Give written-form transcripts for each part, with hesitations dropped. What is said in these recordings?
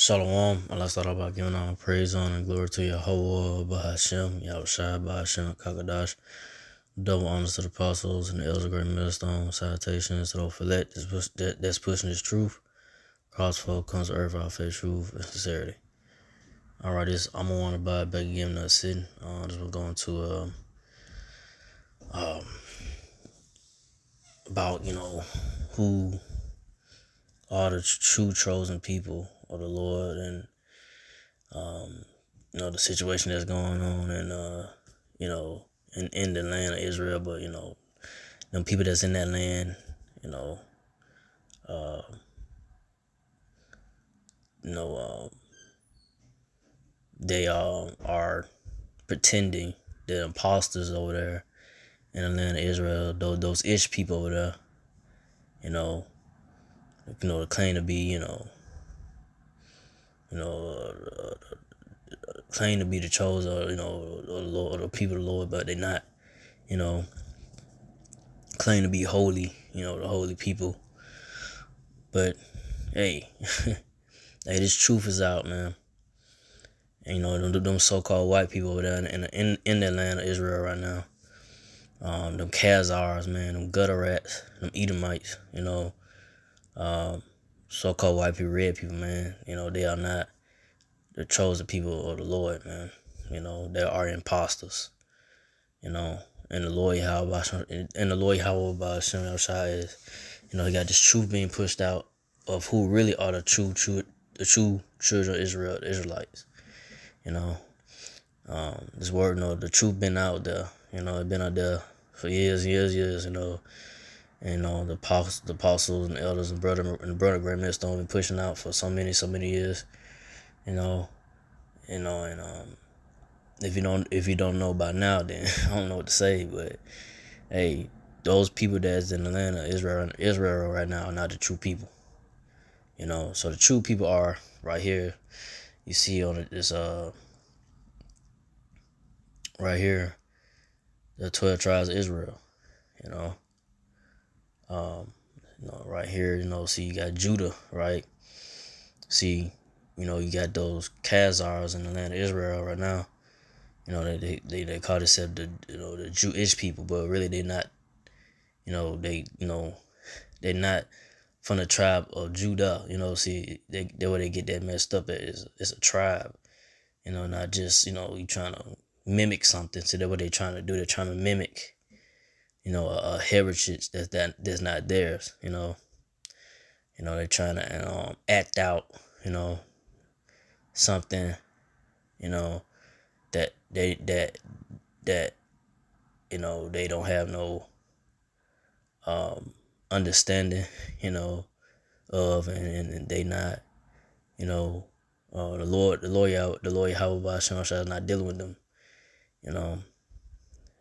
Shalom. Allah start off by giving all praise, honor, and glory to Yahweh, Bahashem, Yahushua, Bahashem, Kakadash. Double honors to the apostles and the elders of Great Millstone. Salutations to those for that's pushing this truth. Crossfold comes to earth, our faith, truth, and sincerity. Alright, I'm gonna want to buy back again, another sitting. This was going to about who are the true chosen people of the Lord, and the situation that's going on, and in the land of Israel. But them people that's in that land, uh, they are pretending they're imposters over there in the land of Israel. Those Ish people over there, they claim to be, claim to be the chosen, or the Lord, or the people of the Lord, but they're not. Claim to be holy, the holy people. But hey, hey, this truth is out, man. And them so-called white people over there in the land of Israel right now. Them Khazars, man, them gutter rats, them Edomites, so-called white people, red people, man. They are not the chosen people of the Lord, man. They are imposters. And the Lord Yahweh Shai is, he got this truth being pushed out of who really are the true children of Israel, the Israelites. This word, the truth been out there. It been out there for years. And the apostles and the elders and brother Great Millstone been pushing out for so many years. And if you don't know by now, then I don't know what to say. But hey, those people that's in the land of Israel right now are not the true people. So the true people are right here. You see on this right here, the 12 tribes of Israel. Right here, see you got Judah, right? See, you got those Khazars in the land of Israel right now. They call themselves the Jewish people, but really they're not. They're not from the tribe of Judah. See, they where they get that messed up at is it's a tribe. Not just you trying to mimic something. So that's what they're trying to do. They're trying to mimic, a heritage that's not theirs. They're trying to act out, something, that they don't have no understanding, of, and they not, the Lord Yahweh is not dealing with them,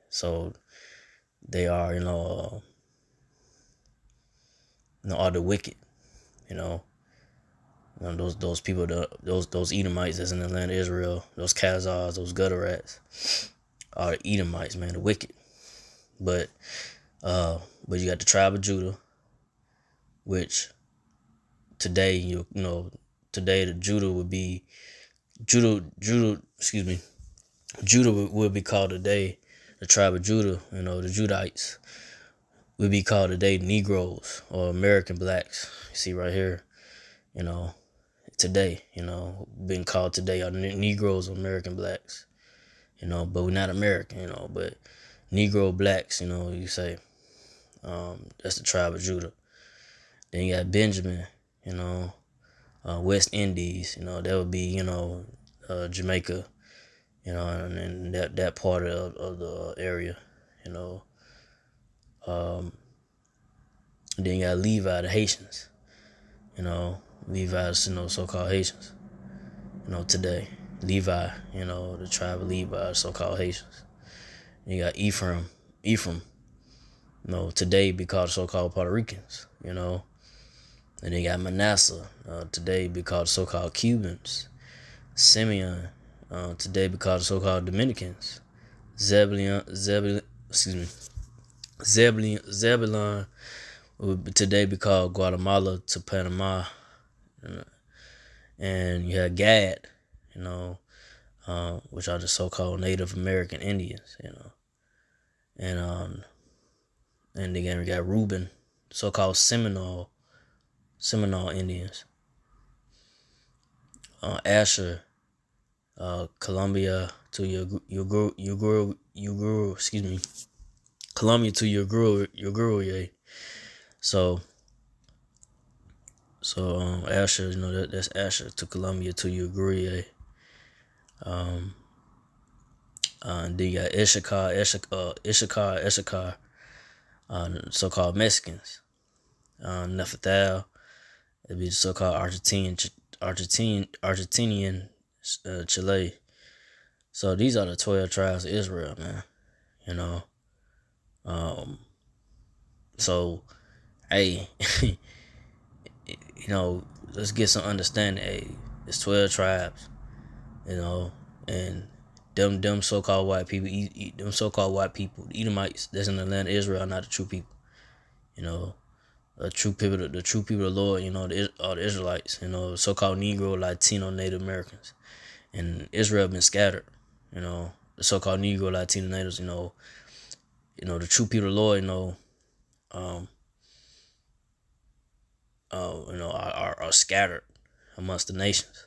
so they are, are the wicked, those people, those Edomites that's in the land of Israel, those Khazars, those gutter rats, are the Edomites, man, the wicked. But you got the tribe of Judah, which today, today the Judah would be Judah would be called today, the tribe of Judah, the Judites would be called today Negroes or American blacks. You see right here, today, being called today are Negroes or American blacks, but we're not American, but Negro blacks, you say, that's the tribe of Judah. Then you got Benjamin, West Indies, that would be, Jamaica, and that part of the area, then you got Levi, the Haitians, Levi, so-called Haitians, today. Levi, the tribe of Levi, so-called Haitians. You got Ephraim, today be called so-called Puerto Ricans, And then you got Manasseh, today be called so-called Cubans. Simeon, today be called so-called Dominicans. Zebulon would today be called Guatemala to Panama. and you had Gad, you know, which are the so-called Native American Indians, you know, and again we got Reuben, so-called Seminole Indians, Asher, Columbia to Uguru, excuse me, Columbia to Uguru. So Asher, you know, that's Asher to Columbia to Uguru. And then you got Issachar, so-called Mexicans. Nephthal, it'd be the so-called Argentinian Chile. So these are the 12 tribes of Israel, man. You know, so hey, you know, let's get some understanding. Hey, it's 12 tribes, you know, and them so-called white people, them so-called white people, the Edomites that's in the land of Israel are not the true people. You know, the true people of the Lord, you know, are the Israelites, you know, so-called Negro, Latino, Native Americans. And Israel been scattered, you know, the so-called Negro, Latino, Natives, you know, the true people of the Lord, you know, are scattered amongst the nations.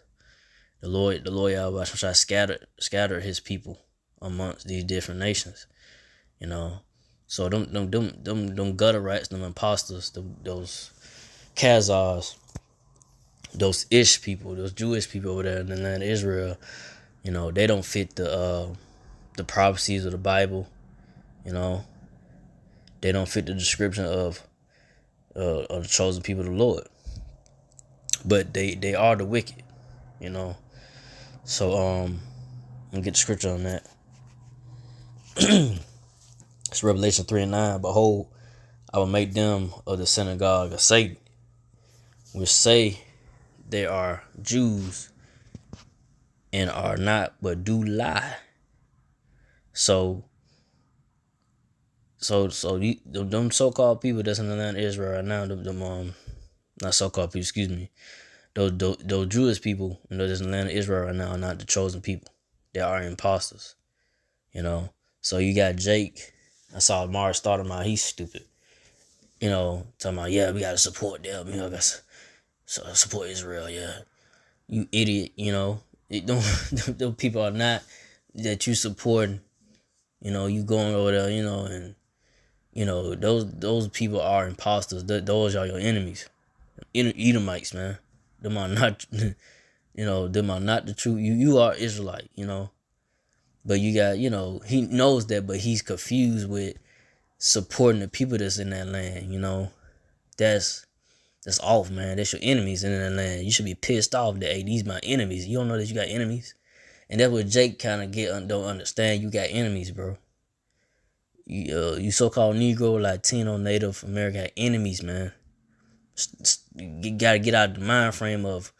The Lord Yahweh scattered his people amongst these different nations, you know. So them gutter rats, them imposters, those Khazars, those Ish people, those Jewish people over there in the land of Israel, you know, they don't fit the prophecies of the Bible, you know. They don't fit the description of the chosen people of the Lord. But they are the wicked, you know. So I'm gonna get the scripture on that. It's Revelation 3:9. Behold, I will make them of the synagogue of Satan, which say they are Jews and are not, but do lie. So them so-called people that's in the land of Israel right now, them not so-called people, excuse me, those Jewish people, you know, that's in the land of Israel right now are not the chosen people. They are imposters, you know. So you got Jake. I saw Mars start him out. He's stupid, you know, talking about, yeah, we gotta support them, you know, gotta support Israel, yeah. You idiot, you know. Those people are not that you supporting, you know. You going over there, you know, and you know those people are imposters. Those are your enemies, Edomites, man. Them are not, you know, them are not the true. You are Israelite, you know. But you got, you know, he knows that, but he's confused with supporting the people that's in that land, you know. That's off, man. That's your enemies in that land. You should be pissed off that, hey, these my enemies. You don't know that you got enemies? And that's what Jake kind of don't understand. You got enemies, bro. You so-called Negro, Latino, Native American enemies, man. You gotta get out of the mind frame of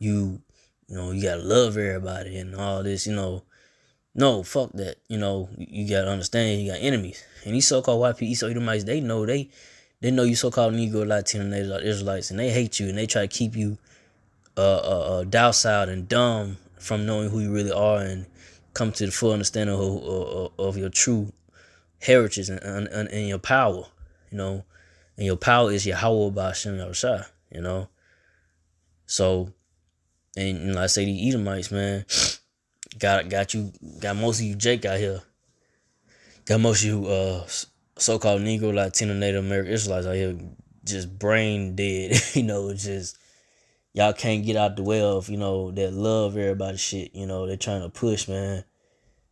you know, you gotta love everybody and all this, you know. No, fuck that. You know, you gotta understand you got enemies. And these so-called white people, these Edomites, they know you so-called Negro, Latino, Native Israelites, and they hate you and they try to keep you docile and dumb from knowing who you really are and come to the full understanding of your true heritage and your power, you know. And your power is Yahweh Ba'Shem Yahushua, you know. So, and you know, I say the Edomites, man, got most of you Jake out here. Got most of you so-called Negro, Latino, Native American Israelites out here just brain dead, you know, just y'all can't get out the way of, you know, that love everybody shit, you know, they're trying to push, man.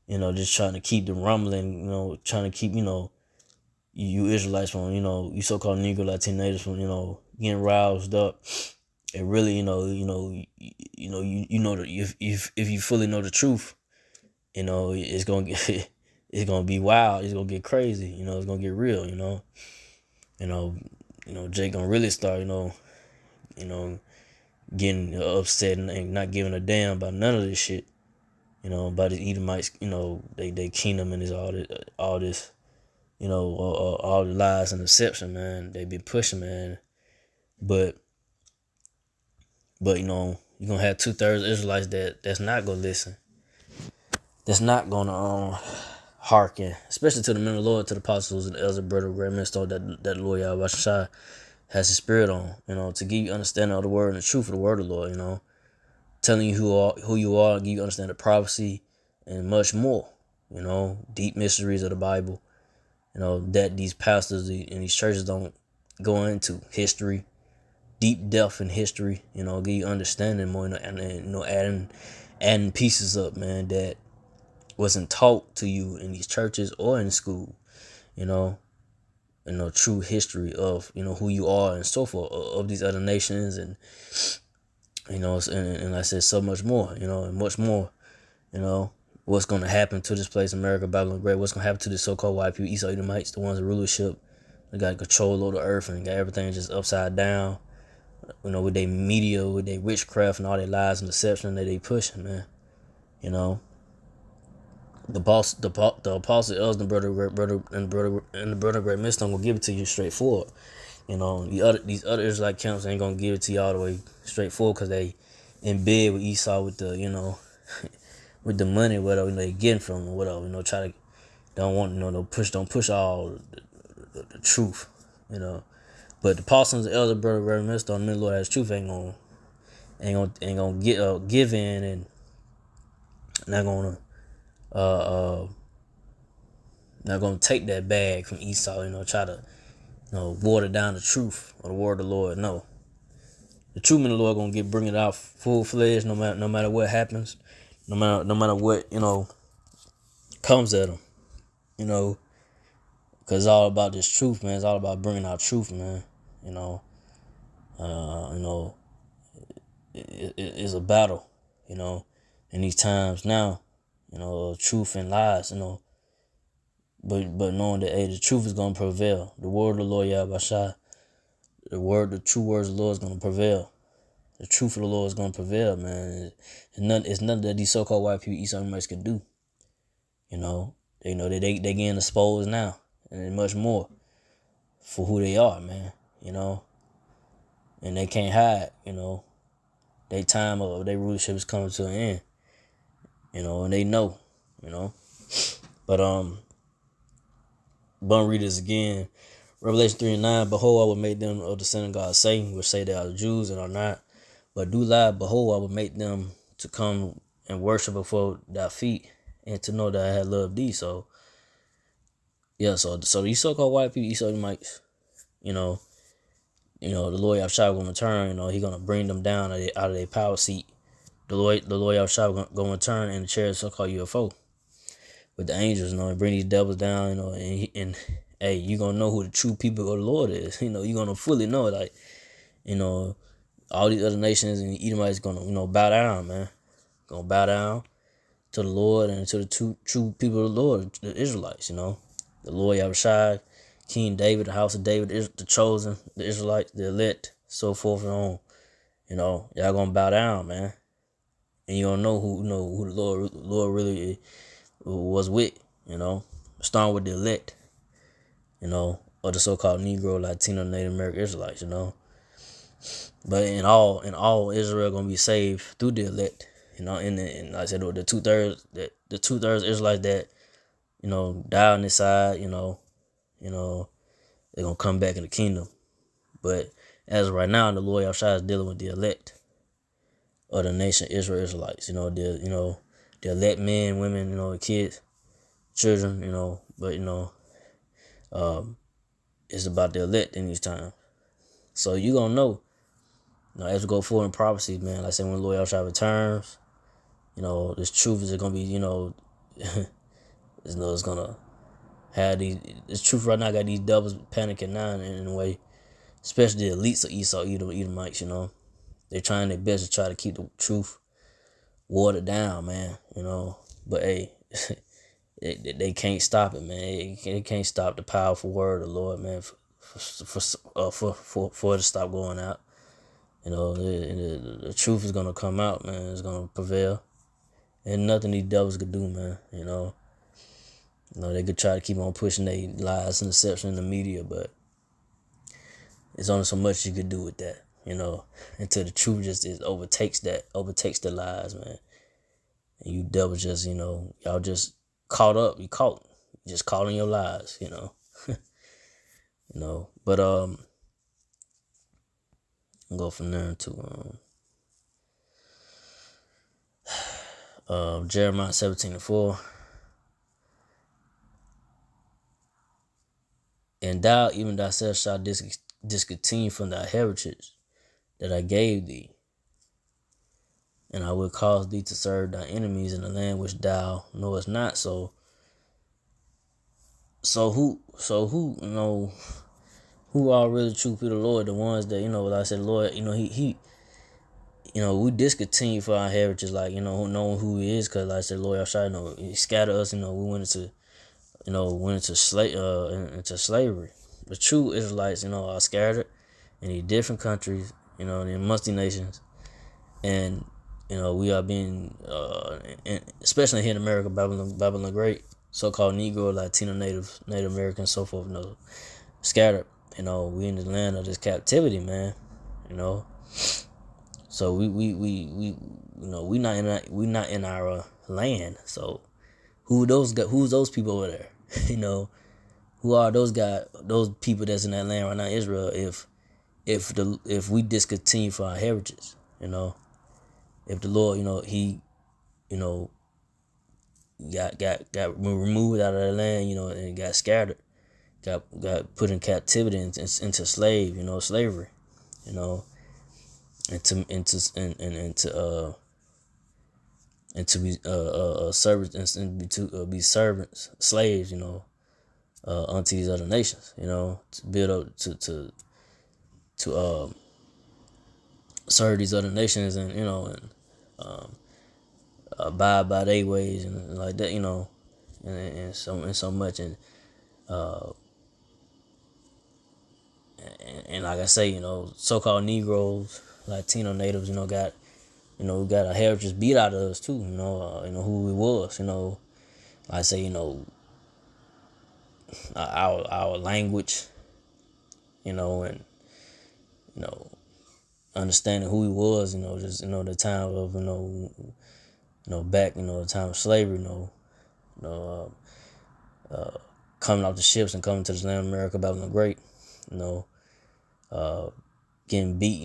You know, just trying to keep them rumbling, you know, trying to keep, you know, you Israelites from, you know, you so-called Negro, Latino natives from, you know, getting roused up. And really, you know that if you fully know the truth, you know, it's gonna get it's gonna be wild, it's gonna get crazy, you know, it's gonna get real, you know. Jake gonna really start, you know, getting upset and not giving a damn about none of this shit. You know, about the Edomites, you know, they kingdom and all this, all the lies and deception, man, they be pushing, man. But you're gonna have 2/3 Israelites that's not gonna listen. That's not gonna hearken, especially to the men of the Lord, to the apostles and the elders, brother, great minister that Lord Yahweh Shai has his spirit on, to give you understanding of the word and the truth of the word of the Lord, telling you who you are, give you understand the prophecy and much more, deep mysteries of the Bible, that these pastors and these churches don't go into history, deep depth in history, give you understanding more, and adding pieces up, man, that wasn't taught to you in these churches or in school, true history of, who you are and so forth, of these other nations, and, and I said so much more, and much more, what's going to happen to this place, America, Babylon Great, what's going to happen to the so-called white people, Esau Edomites, the ones in rulership, they got control of the earth and got everything just upside down, with their media, with their witchcraft and all their lies and deception that they pushing, man, the apostle elders and the brother great mister gonna give it to you straightforward. These other Israelite camps ain't gonna give it to you all the way straightforward because they in bed with Esau with the with the money whatever they getting from them, whatever try to don't push all the truth, but the apostles and elders, brother great mister on the Lord has truth ain't gonna give in and not gonna not gonna take that bag from Esau, try to water down the truth of the word of the Lord. No, the truth of the Lord gonna bring it out full fledged, no matter what happens, no matter what comes at them, because it's all about this truth, man. It's all about bringing out truth, man. It's a battle, in these times now, truth and lies, but knowing that the truth is gonna prevail. The word of the Lord Yahweh Shai, the true words of the Lord is gonna prevail. The truth of the Lord is gonna prevail, man. It's nothing that these so-called white people, Esau Edomites can do. They getting exposed now, and much more for who they are, man. And they can't hide. Their time of their rulership is coming to an end. And they know. But I'm gonna read this again. Revelation 3:9. Behold, I will make them of the synagogue of Satan, which say they are Jews and are not, but do lie. Behold, I will make them to come and worship before thy feet, and to know that I have loved thee. So, yeah. So these so-called white people, Esau Edomites, the Lord Yahshua gonna return. He gonna bring them down out of their power seat. The Lord Yahshua gonna return in the chair of so-called UFO with the angels. And bring these devils down. And hey, you gonna know who the true people of the Lord is. You gonna fully know, like, all these other nations and the Edomites gonna bow down, man. Gonna bow down to the Lord and to the true people of the Lord, the Israelites, the Lord Yahushua, King David, the house of David, the chosen, the Israelites, the elect, so forth and on. Y'all gonna bow down, man. And you gonna know who the Lord really was with, starting with the elect, or the so-called Negro, Latino, Native American Israelites, But in all Israel gonna be saved through the elect, and like I said, the 2/3 Israelites that die on this side, they're gonna come back in the kingdom. But as of right now, the Lord Yahushua is dealing with the elect of the nation Israel Israelites. The elect men, women, kids, children. But it's about the elect in these times. So you gonna know. As we go forward in prophecy, man, like I said, when the Lord Yahushua returns, this truth is gonna be, it's gonna have this truth right now got these devils panicking now in a way, especially the elites of Esau, Edomites, they're trying their best to try to keep the truth watered down, man, but hey, they can't stop it, man. They can't stop the powerful word of the Lord, man, for it to stop going out. The truth is gonna come out, man. It's gonna prevail, and nothing these devils could do, man. They could try to keep on pushing their lies and deception in the media, but there's only so much you could do with that, until the truth just overtakes the lies, man. And you devil just, y'all just caught up. You just caught in your lies, But I'll go from there to Jeremiah 17:4. And thou, even thyself, shalt discontinue from thy heritage that I gave thee, and I will cause thee to serve thy enemies in the land which thou knowest not. So who, who are really true people of the Lord? The ones that, like I said, Lord, he we discontinue for our heritage, like, knowing who he is, because like I said, Lord, he scattered us, we went into slavery. The true Israelites, are scattered in these different countries, in amongst the nations, and we are being, especially here in America, Babylon the Great, so-called Negro, Latino, Native Americans, so forth, scattered. We in the land of this captivity, man. So we not in our land. So who's those people over there? Who are those people that's in that land right now, Israel? If we discontinue for our heritage, if the Lord, he, got removed out of the land, and got scattered, got put in captivity into slavery, and to be servants, and to be servants, slaves, unto these other nations, to build up to serve these other nations, and abide by their ways, and like that, and so much, and like I say, so-called Negroes, Latino natives, got a heritage beat out of us too, who we was, like I say, our language, and understanding who he was, just the time of back, the time of slavery, coming off the ships and coming to the land of America, Babylon the Great, getting beat,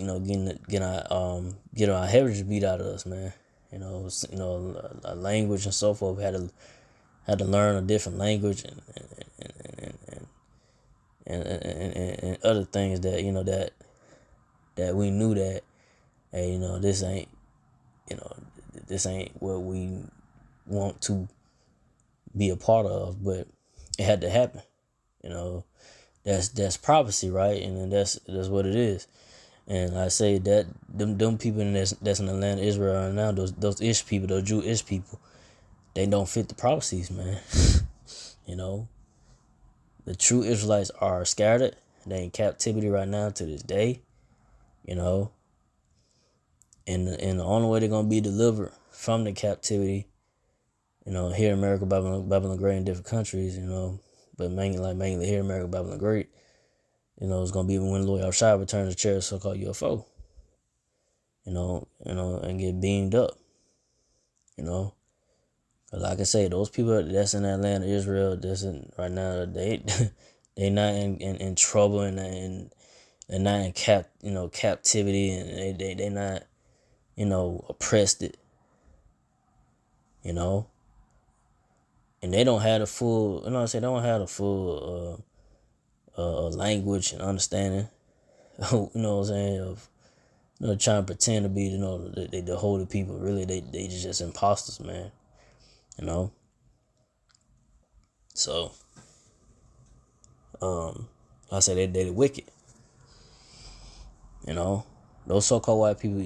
getting our heritage beat out of us, man. A language and so forth. We had to learn a different language, and other things that that we knew that, hey, this ain't what we want to be a part of, but it had to happen. That's prophecy, right? And that's what it is. And I say that them people that's in the land of Israel right now, those Ish people, those Jewish people, they don't fit the prophecies, man. The true Israelites are scattered. They in captivity right now to this day. And the only way they're gonna be delivered from the captivity, here in America, Babylon the Great, in different countries, but mainly here in America, Babylon the Great, it's gonna be when Lord Yahushua returns the chair, so-called UFO, and get beamed up, like I say, those people that's in that land of Israel, that's in right now, they not in trouble, and not in captivity, and they not oppressed it, and they don't have the full, they don't have the full language and understanding, of trying to pretend to be the holy people. Really, they just imposters, man. So I say they the wicked. Those so-called white people,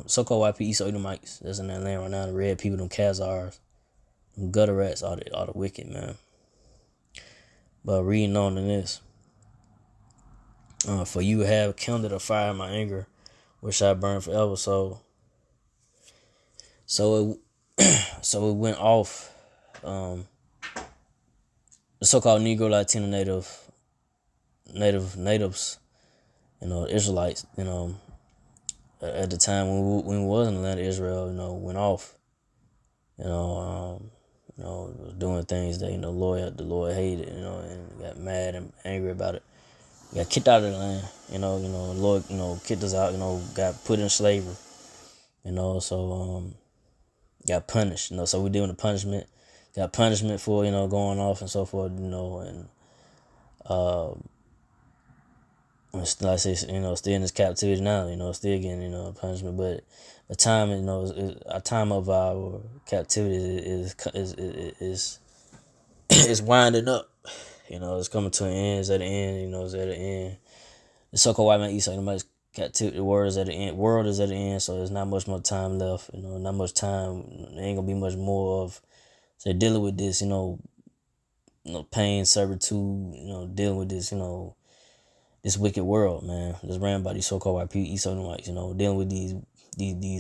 so-called white people, Esau Edomites, that's in that land right now. The red people, them Khazars, them gutter rats, are the wicked, man. But reading on in this, for you have kindled a fire in my anger, which I burn forever. So it went off, the so-called Negro, Latino, natives, Israelites, at the time when we was in the land of Israel, went off, was doing things that the Lord hated, and got mad and angry about it. Got kicked out of the land, the Lord, kicked us out, got put in slavery, so got punished, so we dealing with punishment, got punishment for going off and so forth, and like I say, still in this captivity now, still getting, punishment. But the time, a time of our captivity is winding up. It's coming to an end. It's at the end. It's at the end. The so-called white man Esau, nobody's captivity. The world is at the end. World is at the end. So there's not much more time left. Not much time. There ain't gonna be much more of dealing with this. Pain, servitude. Dealing with this wicked world, man, that's ran by these so-called white people, Esonomites, dealing with these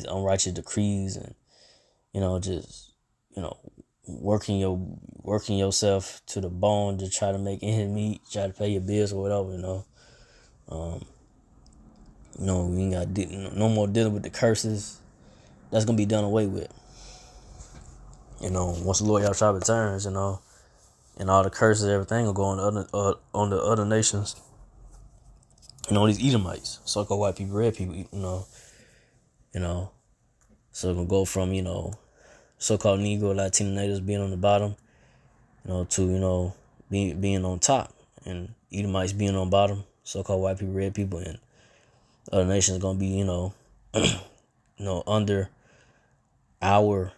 unrighteous decrees and just working yourself to the bone to try to make ends meet, try to pay your bills or whatever. We ain't got no more dealing with the curses. That's gonna be done away with. Once the Lord Yahshua returns, and all the curses, everything will go on the other nations. These Edomites, so-called white people, red people, so it's gonna go from, so-called Negro, Latino natives being on the bottom, to, being on top, and Edomites being on bottom, so-called white people, red people, and other nations gonna be, under our,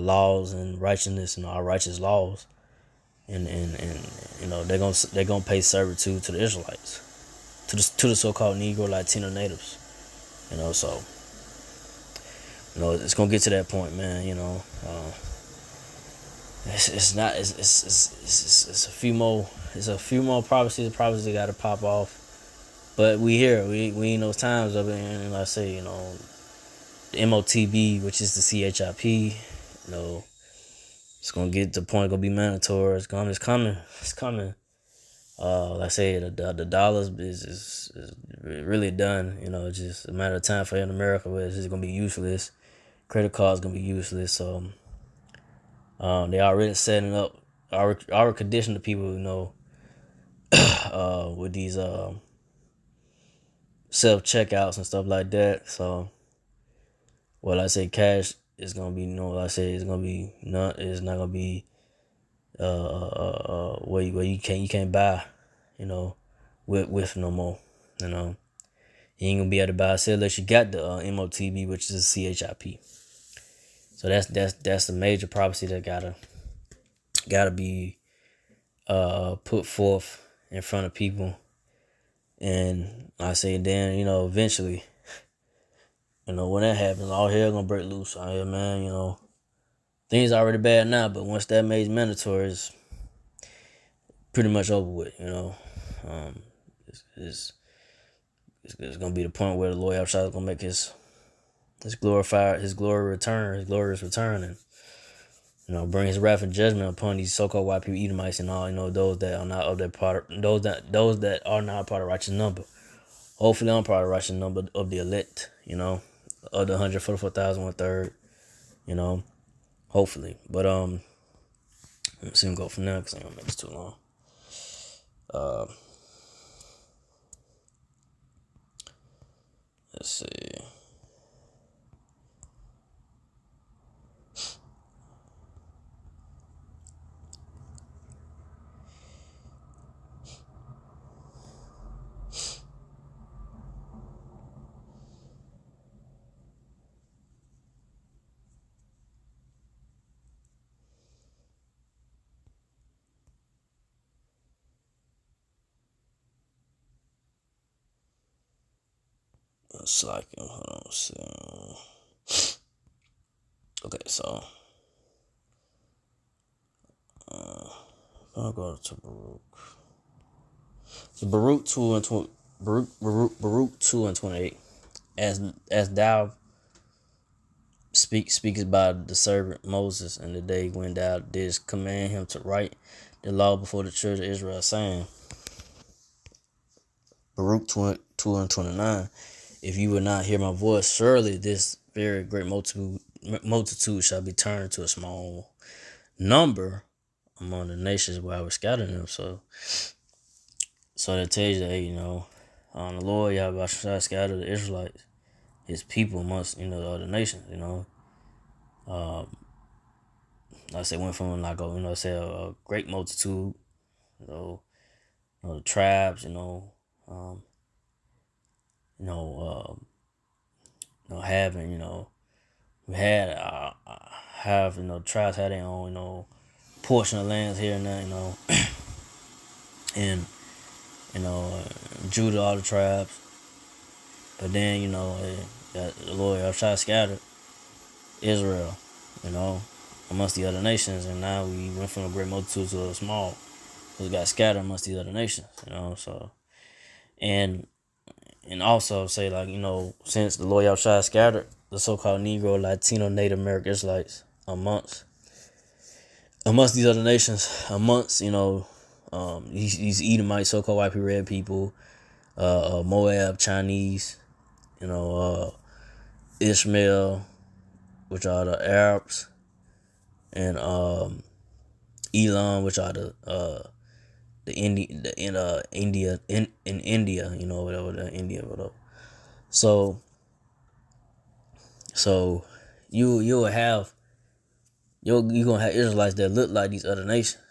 laws and righteousness and our righteous laws, and they're gonna pay servitude to the Israelites, to the so-called Negro, Latino natives, so it's gonna get to that point, man. It's not. It's a few more. It's a few more prophecies. Prophecies that gotta pop off, but we here. We in those times of it, and like I say, the MOTB, which is the CHIP, it's gonna get to the point. It's gonna be mandatory. It's coming. Like I say, the dollars is really done. It's just a matter of time for in America where it's just gonna be useless. Credit cards gonna be useless. So they already setting up, already conditioning the people, with these self checkouts and stuff like that. So, I say cash is gonna be, like I say, it's gonna be not. It's not gonna be where you can't buy, with no more. You ain't gonna be able to buy or sell unless you got the MOTB, which is a CHIP. So that's the major prophecy that gotta be put forth in front of people. And I say then, eventually, when that happens, all hell gonna break loose out here, man. Things are already bad now, but once that made mandatory, it's pretty much over with. It's gonna be the point where the Lord Yahshua is gonna make his glorious return, and bring his wrath and judgment upon these so-called white people, Edomites, and all, those that are not of their part, those that are not part of righteous number. Hopefully, I'm part of righteous number of the elect, of the 144,000, 1/3, hopefully. But let's see him go from there because I ain't gonna make this too long. Let's see. It's like, hold on, let's see. Okay, so I'll go to Baruch. So Baruch 2 and 28. As thou speaks about the servant Moses, and the day when thou didst command him to write the law before the children of Israel, saying, Baruch 2 and 29, if you will not hear my voice, surely this very great multitude shall be turned to a small number among the nations where I was scattering them. So that tells you that, the Lord Yahweh shall scatter the Israelites, his people amongst, the other nations, like I said, went from like a great multitude, the tribes, having, we had have tribes had their own, portion of lands here and there, and Judah, all the tribes, but then the Lord Yahweh scattered Israel, amongst the other nations, and now we went from a great multitude to a small. We got scattered amongst the other nations, so and also say, like, since the Lord Yahweh scattered the so-called Negro, Latino, Native American Israelites amongst these other nations, amongst these Edomite, so-called white people, red people, Moab, Chinese, Ishmael, which are the Arabs, and Elam, which are the India, in India, whatever. So you'll have you're gonna have Israelites that look like these other nations,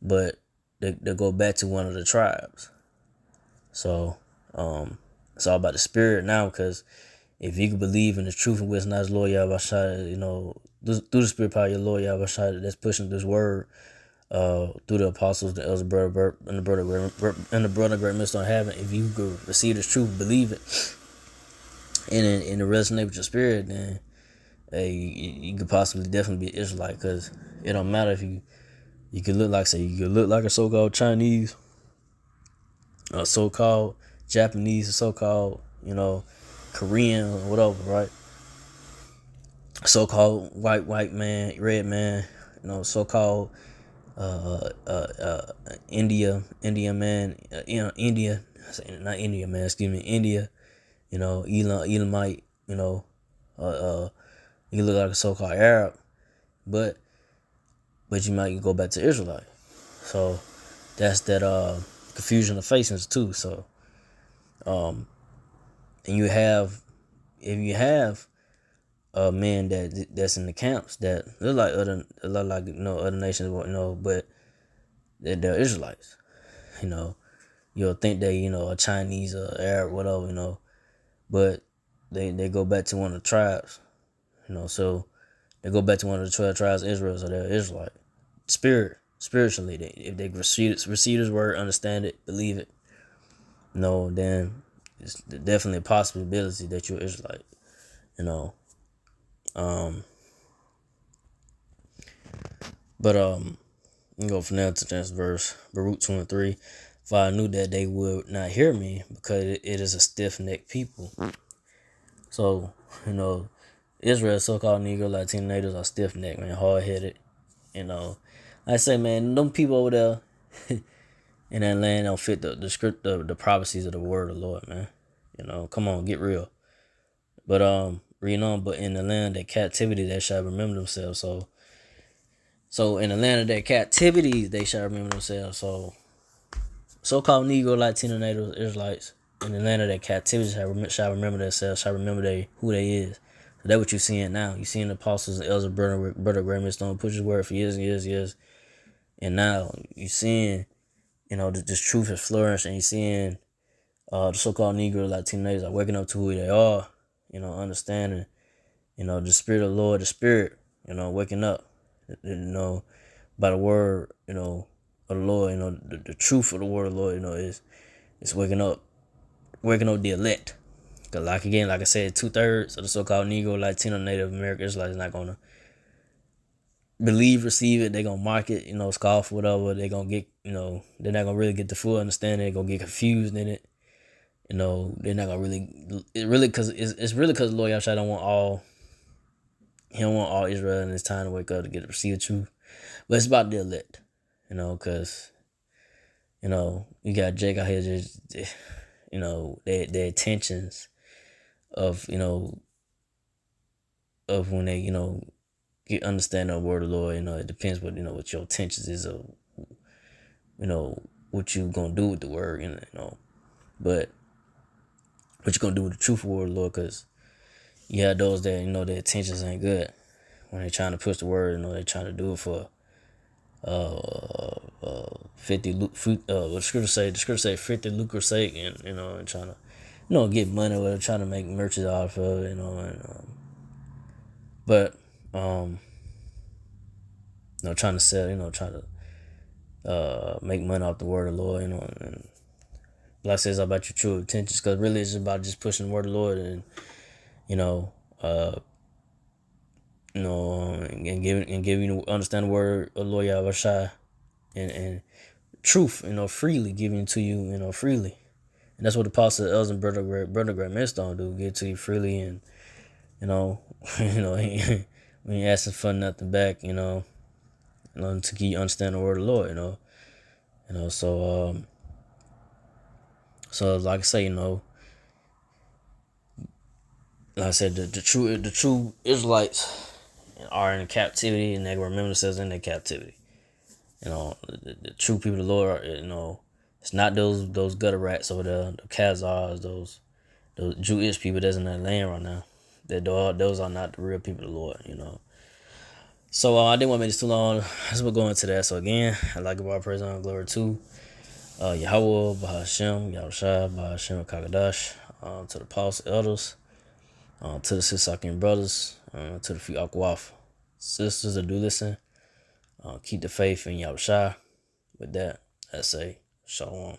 but they go back to one of the tribes. So it's all about the spirit now, because if you can believe in the truth and wisdom, as Lord Yahweh, through the spirit power of your Lord Yahweh that's pushing this word through the apostles, the elders, brother, and the brother great Mr. Heaven, if you could receive this truth, believe it, and it resonate with your spirit, then you could possibly definitely be an Israelite, because it don't matter if you could look like, say, you could look like a so-called Chinese, a so-called Japanese, a so-called, Korean, or whatever, right? So-called white man, red man, so-called India man, India, not India man, excuse me, India, Elamite, you look like a so-called Arab, but you might go back to Israelite. So that's that confusion of faces too. So and if you have men that's in the camps that look like other nations, but they're Israelites. You'll think they a Chinese or Arab, whatever, but they go back to one of the tribes, so they go back to one of the 12 tribes of Israel, so they're Israelite. Spiritually, if they receive this word, understand it, believe it, then it's definitely a possibility that you're Israelite, But you go from there to the next verse, Baruch 2 and 3. For I knew that they would not hear me, because it is a stiff-necked people. So, Israel, so-called Negro, Latino natives are stiff-necked, man, hard-headed. I say, man, them people over there in that land don't fit the script, the prophecies of the word of the Lord, man. Come on, get real. But reading on, but in the land of captivity they shall remember themselves. So in the land of their captivity they shall remember themselves. So-called Negro, Latino, Native Israelites in the land of their captivity shall remember themselves, shall remember who they is. So that's what you're seeing now. You're seeing the apostles and elders, brother Graham Stone push his word for years and years and years. And now you're seeing, this truth is flourishing. You're seeing the so-called Negro, Latino natives are waking up to who they are, understanding, the spirit of the Lord, the spirit, waking up, by the word, of the Lord, the truth of the word of the Lord, is waking up the elect. Cause like I said, 2/3 of the so-called Negro, Latino, Native American Israelites is not gonna believe, receive it. They're gonna mock it, scoff, whatever. They're gonna get, they're not gonna really get the full understanding. They're gonna get confused in it. They're not gonna really, it's really because the Lord Yahshua don't want all He don't want all Israel in his time to wake up to get to receive the truth. But it's about the elect, because, you got Jake out here just, their intentions of, of when they, get understand the word of the Lord, it depends what your intentions is of, what you gonna do with the word, but what you gonna do with the truthful word of the Lord, because you have those that, their intentions ain't good. When they're trying to push the word, they're trying to do it for 50 the scripture say 50 lucre sake, and trying to get money with it, trying to make merchandise off of it, but trying to sell, trying to make money off the word of the Lord, and like says about your true intentions, because really it's about just pushing the word of the Lord, and and giving you understand the word of the Lord Yahweh, and truth, freely giving to you, freely. And that's what the apostle Els and brother Grant Millstone do, give to you freely, and we ain't asking for nothing back, to keep you understand the word of the Lord, so like I say, like I said, the true Israelites are in captivity, and they remember themselves in their captivity. The true people of the Lord, it's not those gutter rats over there, the Khazars, those Jewish people that's in that land right now. Those are not the real people of the Lord. So I didn't want to make this too long. Let's go into that. So again, I'd like to give all praise and glory to Yahweh, Bahashem, Yahushua, Bahashem, Kakadash, to the apostles, elders, to the Sisakim brothers, to the few Akwaf sisters that do listen. Keep the faith in Yahushua. With that, I say Shalom.